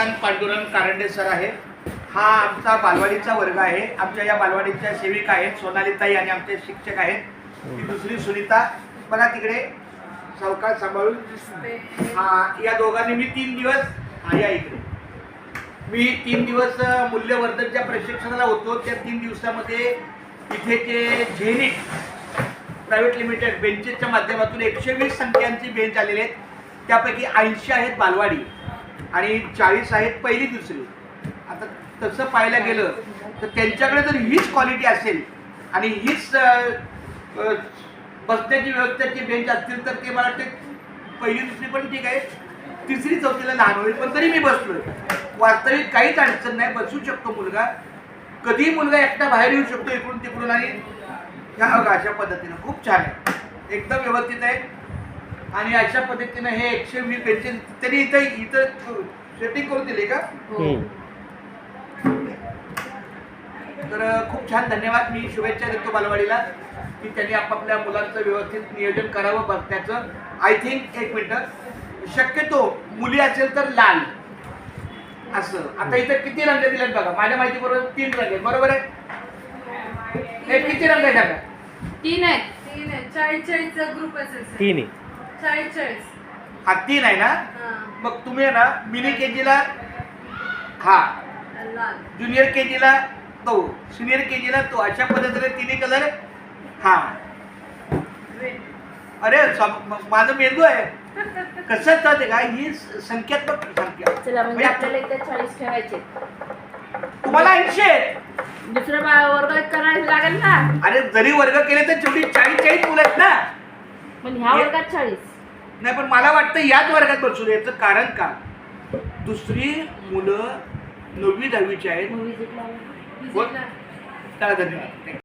Chandrakant Pandurang Karande sir आहे. हा आमचा बालवाडीचा वर्ग आहे. आमच्या या बालवाडीच्या सेविका आहेत सोनालीताई आणि आमचे शिक्षक आहेत. ही दुसरी सुनीता बघा तिकडे सावकाश सांभाळून. हा या दोघांनी मी 3 दिवस या इकडे मी 3 दिवस मूल्यवर्धनच्या प्रशिक्षणाला होतो. त्या 3 दिवसामध्ये इथे जे झेनिक प्रायव्हेट लिमिटेड बेंचेसच्या माध्यमातून 120 संख्यांची बेंच आलेले आहेत. त्यापैकी 80 आहेत बालवाडी आणि 40 आहेत पहिली दुसरी. आता तसं पाहायला गेलं तर त्यांच्याकडे जर हीच क्वालिटी असेल आणि हीच बसण्याची व्यवस्थेची बेंच असतील तर ते मला वाटते पहिली दुसरी पण ठीक आहे, तिसरी चौथीला लहान होईल. पण तरी मी बसलोय. वास्तविक काहीच अडचण नाही, बसू शकतो मुलगा. कधी मुलगा एकटा बाहेर येऊ शकतो इकडून तिकडून. आणि ह्या अशा पद्धतीनं खूप छान आहे, एकदम व्यवस्थित आहे. आणि अशा पद्धतीनं हे 120 बेंचेस तरी इथं सेटिंग करून दिले का? तर खूप छान धन्यवाद. मी शुभेच्छा देतो बालवाडीला की त्यांनी आपापल्या मुलांचं व्यवस्थित नियोजन करावं बसण्याचं. आय थिंक 1 मिनिट शक्यतो मुली असेल तर लाल असं. आता इथं किती रंग दिलेत बघा, माझ्या माहिती बरोबर 3 रंग आहेत, बरोबर आहे? हे किती रंग आहेत आता? 3 आहेत. 40 ग्रुप असेल. 3 आहे. 40. हा 3 आहे ना? मग तुम्ही आहे ना मिनी केजीला हा, ज्युनियर केजीला तो, सिनियर केजीला तो, अशा पद्धतीने 3 कलर. हा अरे माझं मेंदू आहे कसं चालते का ही संख्यात्मक संख्या. चला म्हणजे आपल्याला इथे 40 ठेवायचे. तुम्हाला 80 आहेत. दुसरा वर्ग करायला लागेल ना. अरे जरी वर्ग केले तर शेवटी 40 मुलं आहेत ना. पण ह्या वर्गात 40 नाही, पण मला वाटतं याच वर्गात बसू याचं कारण का, दुसरी मुलं 9वी 10वीची आहेत. विजिटला त्याला धन्यवाद.